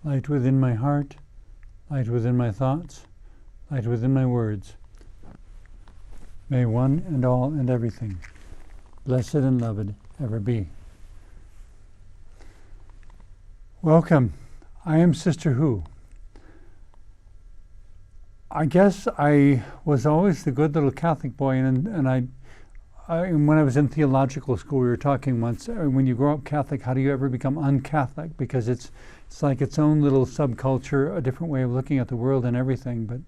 light within my heart, light within my thoughts, light within my words. May one and all and everything, blessed and loved, ever be. Welcome. I am Sister Who. I guess I was always the good little Catholic boy, and when I was in theological school, we were talking once, when you grow up Catholic, how do you ever become un-Catholic? Because it's like its own little subculture, a different way of looking at the world and everything.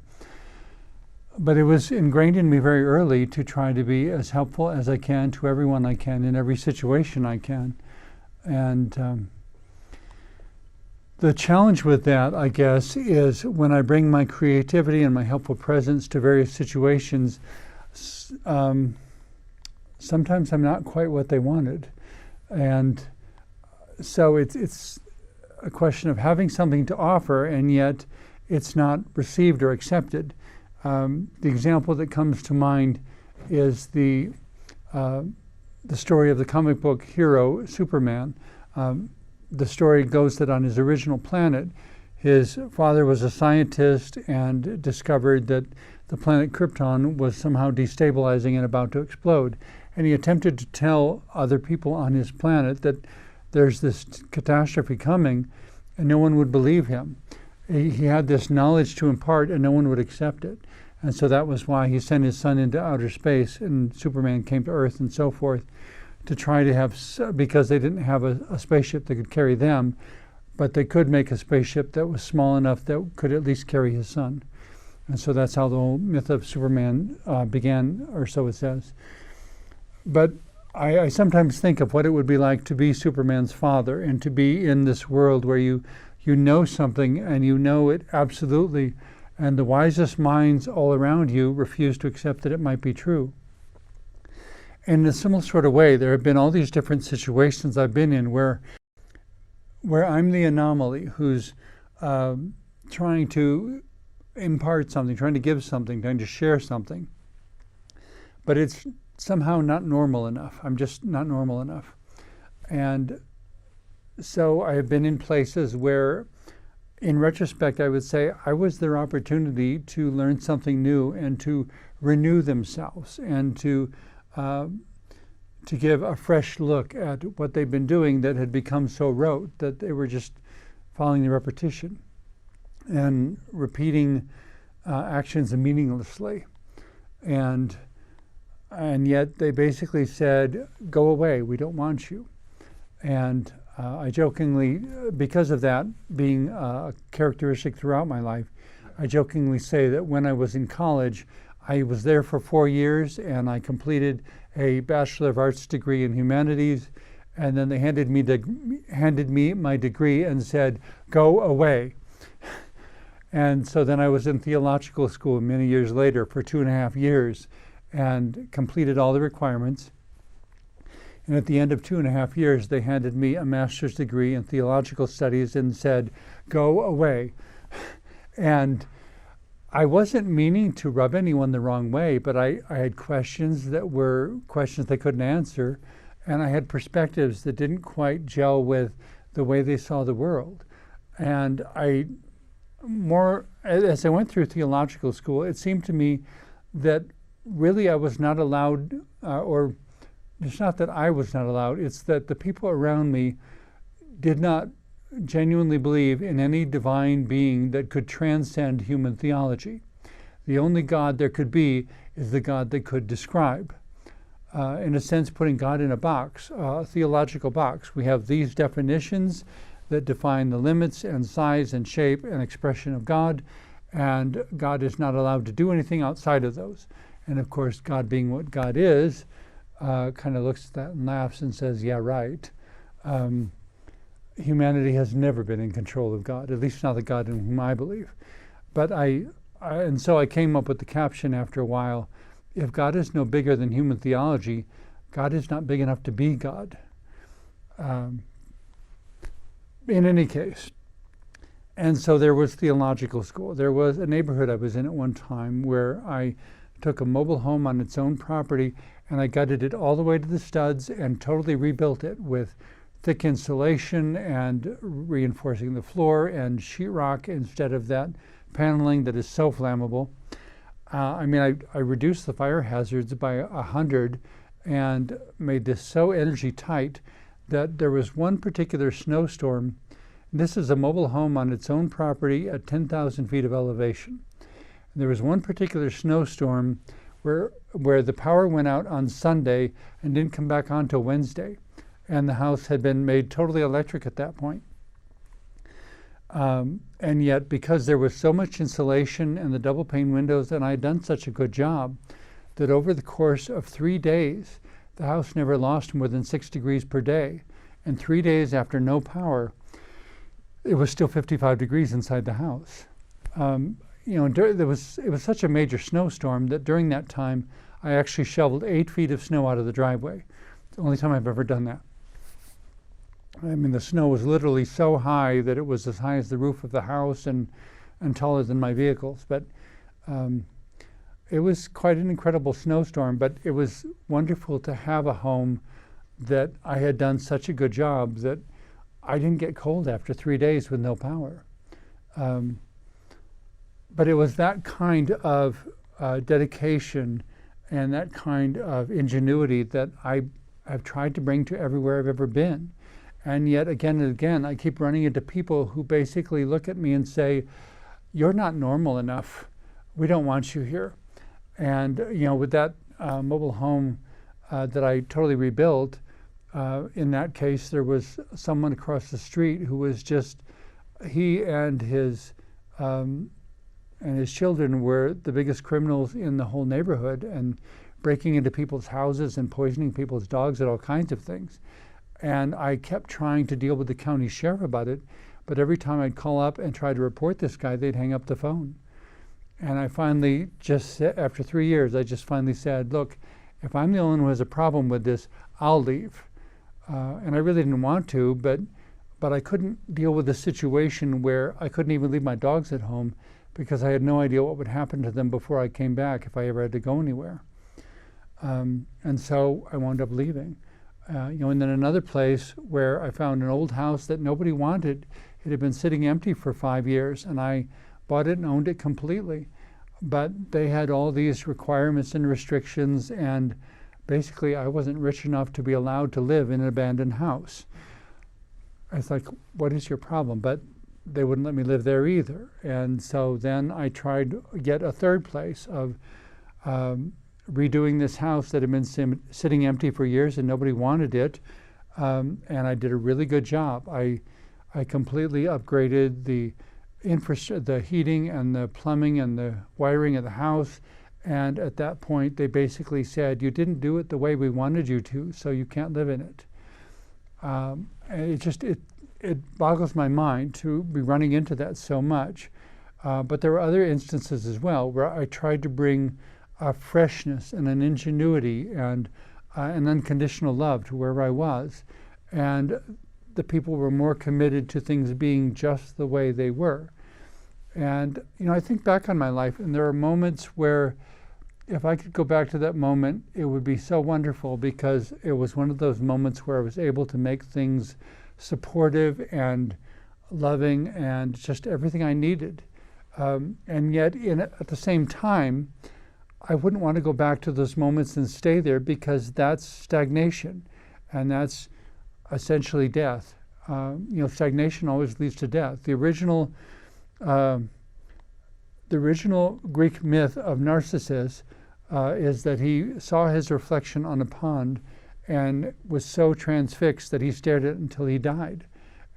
But it was ingrained in me very early to try to be as helpful as I can to everyone I can in every situation I can. And the challenge with that, I guess, is when I bring my creativity and my helpful presence to various situations, sometimes I'm not quite what they wanted. And so it's a question of having something to offer, and yet it's not received or accepted. The example that comes to mind is the story of the comic book hero Superman. The story goes that on his original planet, his father was a scientist and discovered that the planet Krypton was somehow destabilizing and about to explode. And he attempted to tell other people on his planet that there's this catastrophe coming, and no one would believe him. He had this knowledge to impart, and no one would accept it. And so that was why he sent his son into outer space, and Superman came to Earth and so forth, to try to have, because they didn't have a spaceship that could carry them, but they could make a spaceship that was small enough that could at least carry his son. And so that's how the whole myth of Superman began, or so it says. But I sometimes think of what it would be like to be Superman's father and to be in this world where you know something and you know it absolutely, and the wisest minds all around you refuse to accept that it might be true. In a similar sort of way, there have been all these different situations I've been in where I'm the anomaly who's trying to impart something, trying to give something, trying to share something. But it's somehow not normal enough. I'm just not normal enough. And so I have been in places where, in retrospect, I would say I was their opportunity to learn something new and to renew themselves and to give a fresh look at what they've been doing that had become so rote that they were just following the repetition and repeating actions meaninglessly. And yet they basically said, go away, we don't want you. And I jokingly, because of that being a characteristic throughout my life, I jokingly say that when I was in college, I was there for 4 years, and I completed a Bachelor of Arts degree in Humanities, and then they handed me my degree and said, go away. And so then I was in theological school many years later for 2.5 years and completed all the requirements. And at the end of 2.5 years, they handed me a master's degree in theological studies and said, go away. And I wasn't meaning to rub anyone the wrong way, but I had questions that were questions they couldn't answer, and I had perspectives that didn't quite gel with the way they saw the world. And as I went through theological school, it seemed to me that really I was not allowed, or it's not that I was not allowed, it's that the people around me did not genuinely believe in any divine being that could transcend human theology. The only God there could be is the God they could describe. In a sense, putting God in a box, a theological box. We have these definitions that define the limits and size and shape and expression of God, and God is not allowed to do anything outside of those. And of course, God being what God is, kind of looks at that and laughs and says, yeah, right. Humanity has never been in control of God, at least not the God in whom I believe. But and so I came up with the caption after a while, if God is no bigger than human theology, God is not big enough to be God. In any case, and so there was theological school. There was a neighborhood I was in at one time where I took a mobile home on its own property and I gutted it all the way to the studs and totally rebuilt it with thick insulation and reinforcing the floor and sheetrock instead of that paneling that is so flammable. I reduced the fire hazards by 100 and made this so energy tight that there was one particular snowstorm. This is a mobile home on its own property at 10,000 feet of elevation. There was one particular snowstorm where the power went out on Sunday and didn't come back on till Wednesday. And the house had been made totally electric at that point. And yet, because there was so much insulation and the double pane windows, and I had done such a good job, that over the course of 3 days, the house never lost more than 6 degrees per day. And 3 days after no power, it was still 55 degrees inside the house. It was such a major snowstorm that during that time, I actually shoveled 8 feet of snow out of the driveway. It's the only time I've ever done that. The snow was literally so high that it was as high as the roof of the house and taller than my vehicles. But it was quite an incredible snowstorm, but it was wonderful to have a home that I had done such a good job that I didn't get cold after 3 days with no power. But it was that kind of dedication and that kind of ingenuity that I've tried to bring to everywhere I've ever been. And yet, again and again, I keep running into people who basically look at me and say, "You're not normal enough. We don't want you here." And, with that mobile home that I totally rebuilt, in that case, there was someone across the street who was he and his children were the biggest criminals in the whole neighborhood and breaking into people's houses and poisoning people's dogs and all kinds of things. And I kept trying to deal with the county sheriff about it, but every time I'd call up and try to report this guy, they'd hang up the phone. And I finally after 3 years, I just finally said, "Look, if I'm the only one who has a problem with this, I'll leave." And I really didn't want to, but I couldn't deal with a situation where I couldn't even leave my dogs at home because I had no idea what would happen to them before I came back if I ever had to go anywhere. And so I wound up leaving. And then another place where I found an old house that nobody wanted. It had been sitting empty for 5 years, and I bought it and owned it completely. But they had all these requirements and restrictions, and basically I wasn't rich enough to be allowed to live in an abandoned house. I was like, "What is your problem?" But they wouldn't let me live there either. And so then I tried to get a third place of redoing this house that had been sitting empty for years and nobody wanted it, and I did a really good job. I completely upgraded the the heating and the plumbing and the wiring of the house, and at that point they basically said, "You didn't do it the way we wanted you to, so you can't live in it." And it boggles my mind to be running into that so much. But there were other instances as well where I tried to bring a freshness and an ingenuity and an unconditional love to wherever I was. And the people were more committed to things being just the way they were. And, I think back on my life, and there are moments where if I could go back to that moment, it would be so wonderful because it was one of those moments where I was able to make things supportive and loving and just everything I needed. And yet, at the same time, I wouldn't want to go back to those moments and stay there because that's stagnation, and that's essentially death. Stagnation always leads to death. The original Greek myth of Narcissus is that he saw his reflection on a pond and was so transfixed that he stared at it until he died.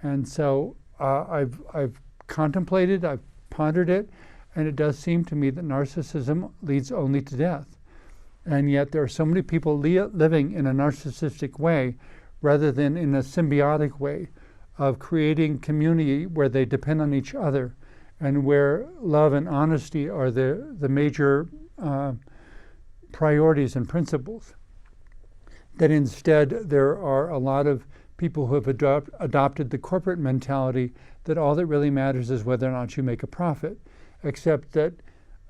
And so I've contemplated, I've pondered it, and it does seem to me that narcissism leads only to death. And yet there are so many people living in a narcissistic way rather than in a symbiotic way of creating community where they depend on each other and where love and honesty are the major priorities and principles. That instead there are a lot of people who have adopted the corporate mentality that all that really matters is whether or not you make a profit. Except that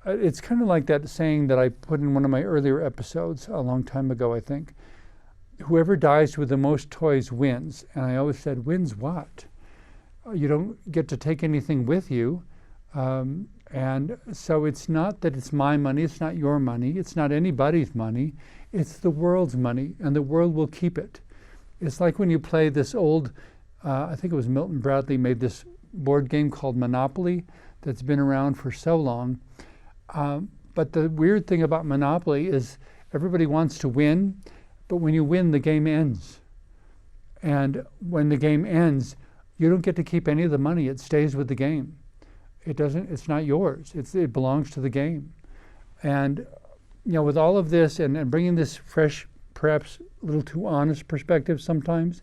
it's kind of like that saying that I put in one of my earlier episodes a long time ago, I think. whoever dies with the most toys wins. And I always said, wins what? You don't get to take anything with you. And so it's not that it's my money, it's not your money, it's not anybody's money, it's the world's money, and the world will keep it. It's like when you play this old, I think it was Milton Bradley made this board game called Monopoly that's been around for so long. But the weird thing about Monopoly is everybody wants to win, but when you win, the game ends. And when the game ends, you don't get to keep any of the money. It stays with the game. It's not yours. It belongs to the game. And with all of this and bringing this fresh, perhaps a little too honest perspective sometimes,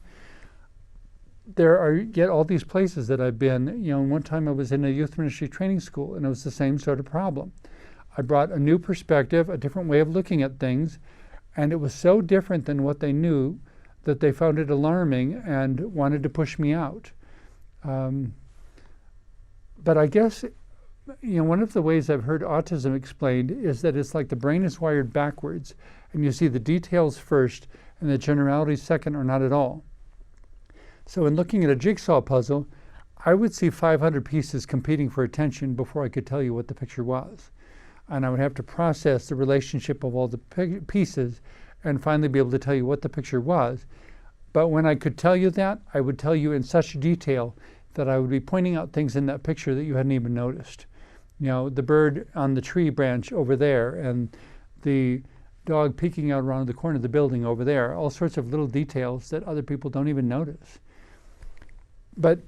there are yet all these places that I've been. One time I was in a youth ministry training school, and it was the same sort of problem. I brought a new perspective, a different way of looking at things, and it was so different than what they knew that they found it alarming and wanted to push me out. But I guess, one of the ways I've heard autism explained is that it's like the brain is wired backwards, and you see the details first and the generalities second or not at all. So in looking at a jigsaw puzzle, I would see 500 pieces competing for attention before I could tell you what the picture was. And I would have to process the relationship of all the pieces and finally be able to tell you what the picture was. But when I could tell you that, I would tell you in such detail that I would be pointing out things in that picture that you hadn't even noticed. The bird on the tree branch over there, and the dog peeking out around the corner of the building over there, all sorts of little details that other people don't even notice. But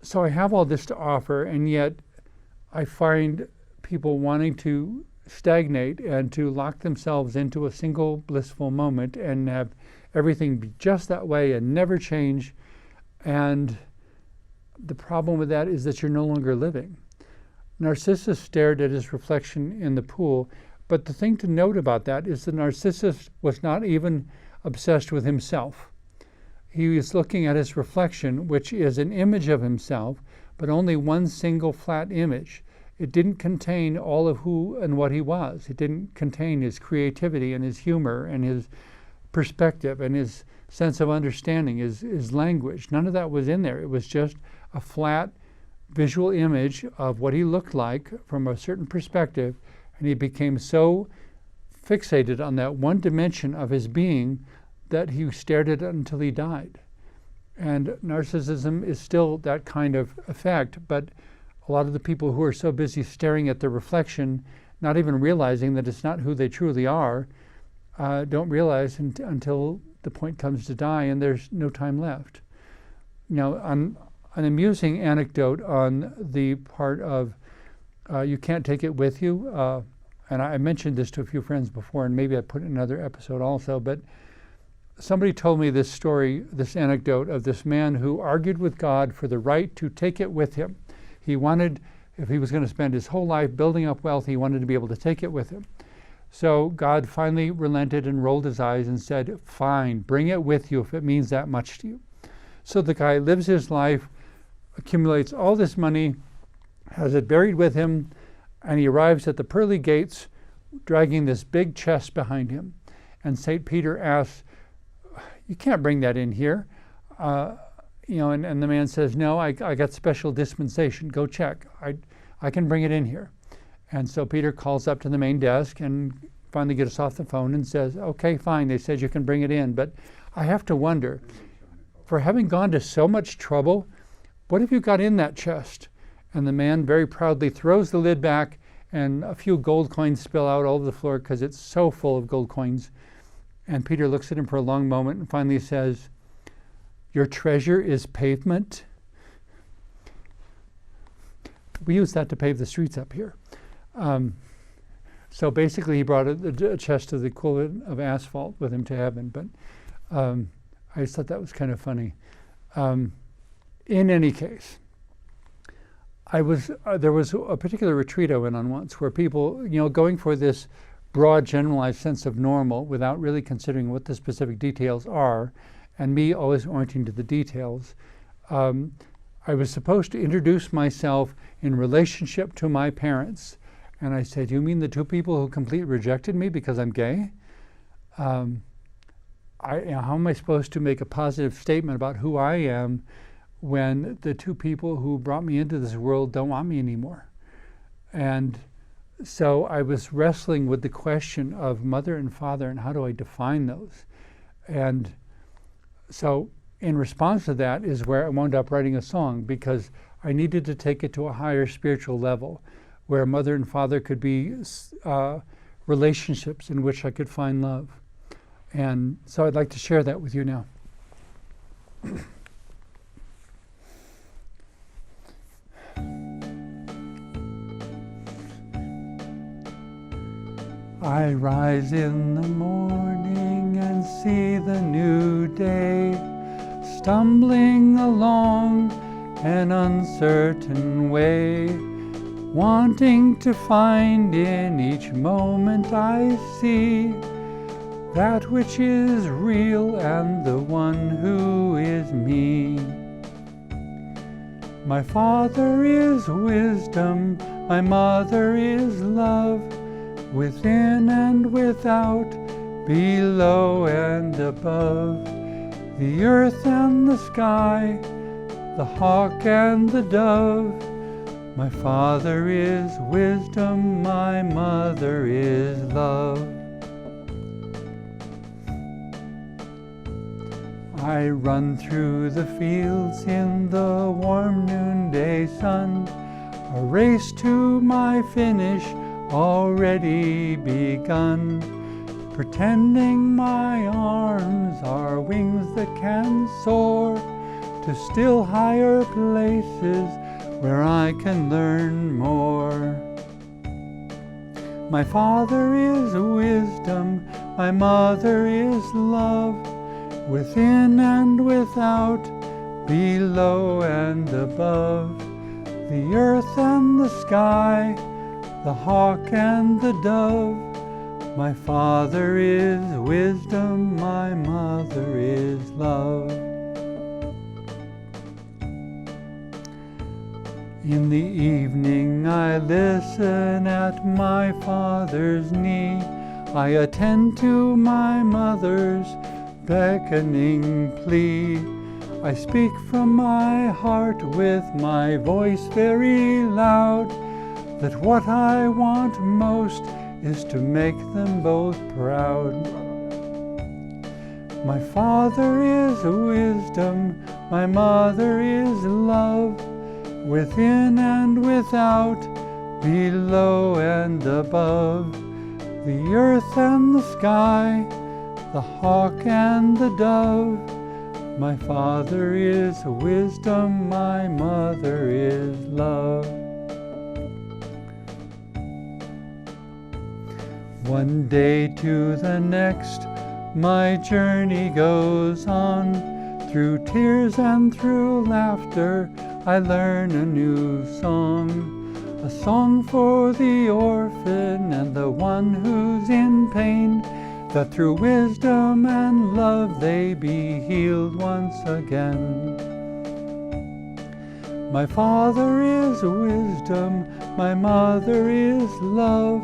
so I have all this to offer, and yet I find people wanting to stagnate and to lock themselves into a single blissful moment and have everything be just that way and never change. And the problem with that is that you're no longer living. Narcissus stared at his reflection in the pool, but the thing to note about that is that Narcissus was not even obsessed with himself. He was looking at his reflection, which is an image of himself, but only one single flat image. It didn't contain all of who and what he was. It didn't contain his creativity and his humor and his perspective and his sense of understanding, his language. None of that was in there. It was just a flat visual image of what he looked like from a certain perspective, and he became so fixated on that one dimension of his being that he stared at it until he died. And narcissism is still that kind of effect, but a lot of the people who are so busy staring at the reflection, not even realizing that it's not who they truly are, don't realize until the point comes to die and there's no time left. An amusing anecdote on the part of you can't take it with you, and I mentioned this to a few friends before, and maybe I put it in another episode also, but somebody told me this story, this anecdote of this man who argued with God for the right to take it with him. He wanted, if he was going to spend his whole life building up wealth, he wanted to be able to take it with him. So God finally relented and rolled his eyes and said, fine, bring it with you if it means that much to you. So the guy lives his life, accumulates all this money, has it buried with him, and he arrives at the pearly gates dragging this big chest behind him. And St. Peter asks, you can't bring that in here. And the man says, no, I got special dispensation. Go check. I can bring it in here. And so Peter calls up to the main desk and finally gets off the phone and says, okay, fine. They said you can bring it in. But I have to wonder, for having gone to so much trouble, what have you got in that chest? And the man very proudly throws the lid back, and a few gold coins spill out all over the floor because it's so full of gold coins. And Peter looks at him for a long moment and finally says, your treasure is pavement. We use that to pave the streets up here. So basically he brought a chest of the equivalent of asphalt with him to heaven. But I just thought that was kind of funny. In any case, there was a particular retreat I went on once where people, going for this broad generalized sense of normal without really considering what the specific details are, and me always orienting to the details. I was supposed to introduce myself in relationship to my parents. And I said, you mean the two people who completely rejected me because I'm gay? how am I supposed to make a positive statement about who I am when the two people who brought me into this world don't want me anymore? And so I was wrestling with the question of mother and father and how do I define those? And so in response to that is where I wound up writing a song, because I needed to take it to a higher spiritual level where mother and father could be relationships in which I could find love. And so I'd like to share that with you now. I rise in the morning and see the new day, stumbling along an uncertain way, wanting to find in each moment I see that which is real and the one who is me. My father is wisdom, my mother is love, within and without, below and above, the earth and the sky, the hawk and the dove. My father is wisdom, my mother is love. I run through the fields in the warm noonday sun, a race to my finish already begun, pretending my arms are wings that can soar to still higher places where I can learn more. My father is wisdom, my mother is love, within and without, below and above, the earth and the sky, the hawk and the dove. My father is wisdom, my mother is love. In the evening I listen at my father's knee, I attend to my mother's beckoning plea. I speak from my heart with my voice very loud, that what I want most is to make them both proud. My father is wisdom, my mother is love, within and without, below and above, the earth and the sky, the hawk and the dove. My father is wisdom, my mother is love. One day to the next, my journey goes on. Through tears and through laughter, I learn a new song. A song for the orphan and the one who's in pain, that through wisdom and love they be healed once again. My father is wisdom, my mother is love,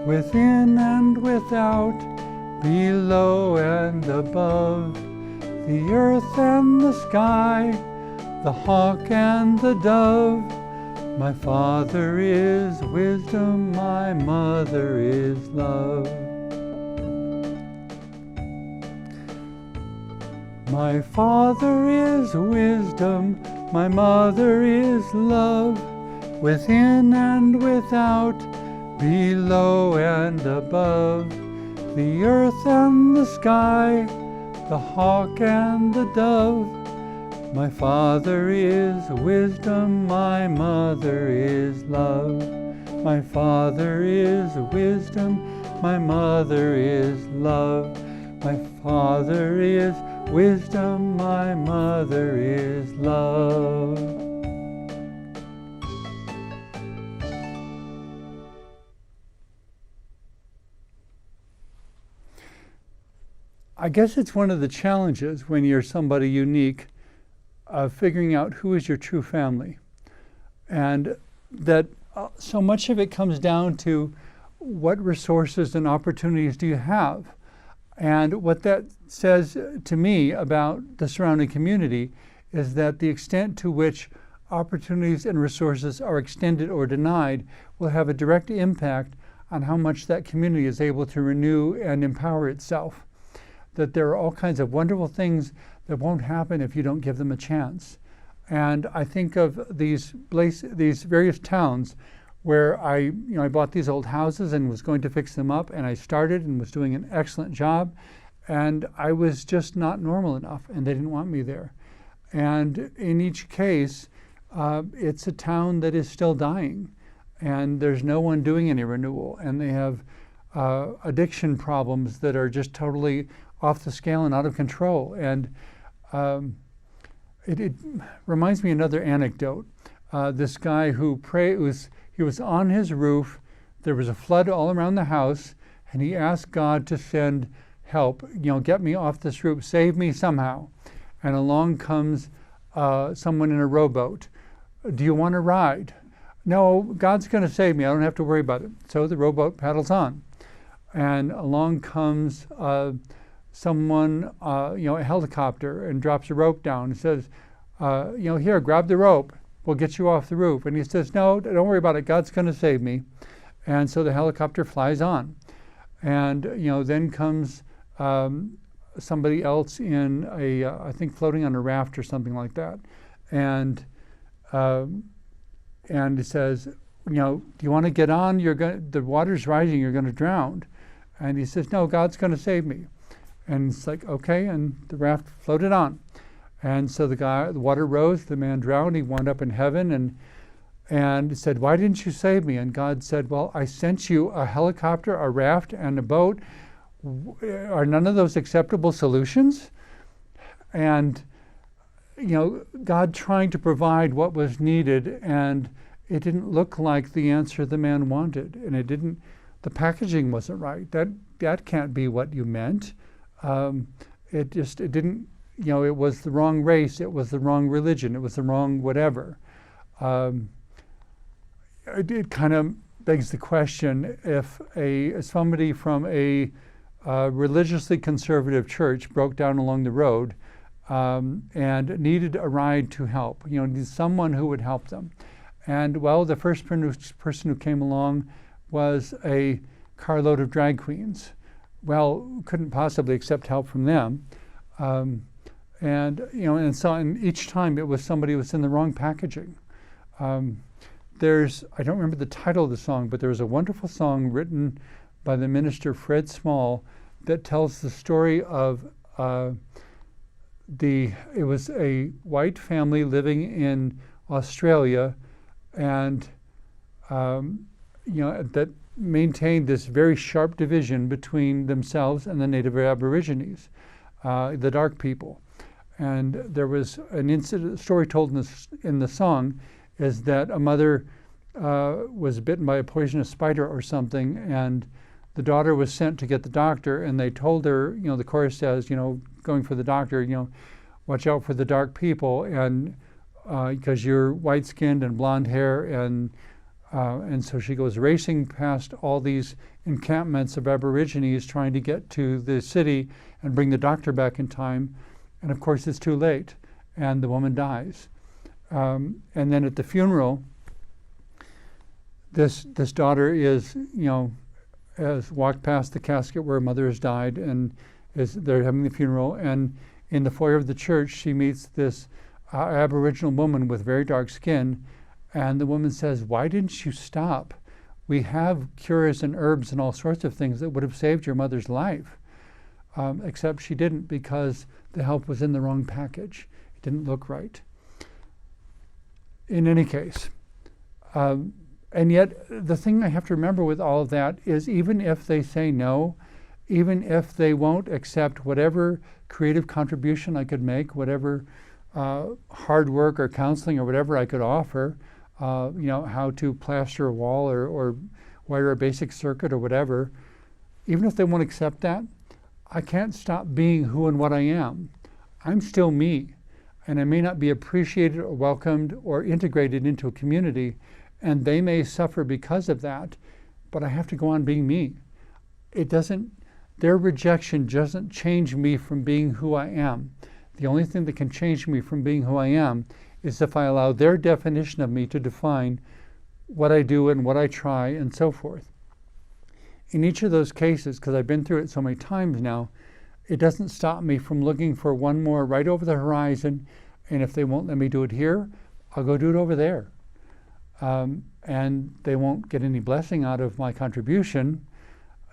within and without, below and above, the earth and the sky, the hawk and the dove. My father is wisdom, my mother is love. My father is wisdom, my mother is love, within and without, below and above, the earth and the sky, the hawk and the dove. My father is wisdom, my mother is love. My father is wisdom, my mother is love. My father is wisdom, my mother is love. I guess it's one of the challenges when you're somebody unique of figuring out who is your true family. And that so much of it comes down to what resources and opportunities do you have. And what that says to me about the surrounding community is that the extent to which opportunities and resources are extended or denied will have a direct impact on how much that community is able to renew and empower itself. That there are all kinds of wonderful things that won't happen if you don't give them a chance. And I think of these various towns where I bought these old houses and was going to fix them up, and I started and was doing an excellent job, and I was just not normal enough, and they didn't want me there. And in each case, it's a town that is still dying, and there's no one doing any renewal, and they have addiction problems that are just totally off the scale and out of control. And it reminds me of another anecdote. This guy he was on his roof, there was a flood all around the house, and he asked God to send help, get me off this roof, save me somehow. And along comes someone in a rowboat. Do you want to ride? No, God's going to save me. I don't have to worry about it. So the rowboat paddles on. And along comes someone, a helicopter, and drops a rope down and says, here, grab the rope. We'll get you off the roof. And he says, no, don't worry about it. God's going to save me. And so the helicopter flies on. And, then comes somebody else in I think floating on a raft or something like that. And he says, do you want to get on? The water's rising, you're going to drown. And he says, no, God's going to save me. And it's like, okay, and the raft floated on. And so the water rose, the man drowned, he wound up in heaven, and he said, why didn't you save me? And God said, well, I sent you a helicopter, a raft, and a boat. Are none of those acceptable solutions? And, God trying to provide what was needed, and it didn't look like the answer the man wanted, and the packaging wasn't right. That can't be what you meant. It didn't, it was the wrong race, it was the wrong religion, it was the wrong whatever. It kind of begs the question, if somebody from a religiously conservative church broke down along the road and needed a ride to help, needed someone who would help them. And well, the first person who came along was a carload of drag queens. Well, couldn't possibly accept help from them. And each time it was somebody who was in the wrong packaging. I don't remember the title of the song, but there was a wonderful song written by the minister Fred Small that tells the story of it was a white family living in Australia, and that maintained this very sharp division between themselves and the native Aborigines, the dark people. And there was a story told in the song is that a mother was bitten by a poisonous spider or something, and the daughter was sent to get the doctor, and they told her, the chorus says, going for the doctor, watch out for the dark people, and because you're white-skinned and blonde hair, and so she goes racing past all these encampments of Aborigines trying to get to the city and bring the doctor back in time. And of course, it's too late, and the woman dies. And then at the funeral, this daughter has walked past the casket where her mother has died, and they're having the funeral. And in the foyer of the church, she meets this Aboriginal woman with very dark skin. And the woman says, why didn't you stop? We have cures and herbs and all sorts of things that would have saved your mother's life. Except she didn't, because the help was in the wrong package. It didn't look right. In any case, and yet the thing I have to remember with all of that is, even if they say no, even if they won't accept whatever creative contribution I could make, whatever hard work or counseling or whatever I could offer, how to plaster a wall or wire a basic circuit or whatever, even if they won't accept that, I can't stop being who and what I am. I'm still me, and I may not be appreciated or welcomed or integrated into a community, and they may suffer because of that, but I have to go on being me. It doesn't Their rejection doesn't change me from being who I am. The only thing that can change me from being who I am is if I allow their definition of me to define what I do and what I try and so forth. In each of those cases, because I've been through it so many times now, it doesn't stop me from looking for one more right over the horizon, and if they won't let me do it here, I'll go do it over there. And they won't get any blessing out of my contribution,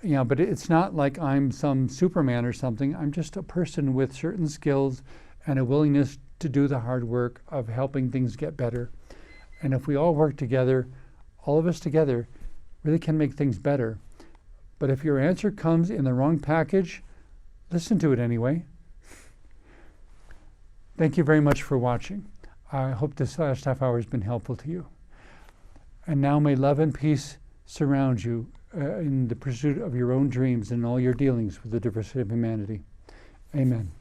but it's not like I'm some Superman or something. I'm just a person with certain skills and a willingness to do the hard work of helping things get better. And if we all work together, all of us together, really can make things better. But if your answer comes in the wrong package, listen to it anyway. Thank you very much for watching. I hope this last half hour has been helpful to you. And now may love and peace surround you in the pursuit of your own dreams and all your dealings with the diversity of humanity. Amen.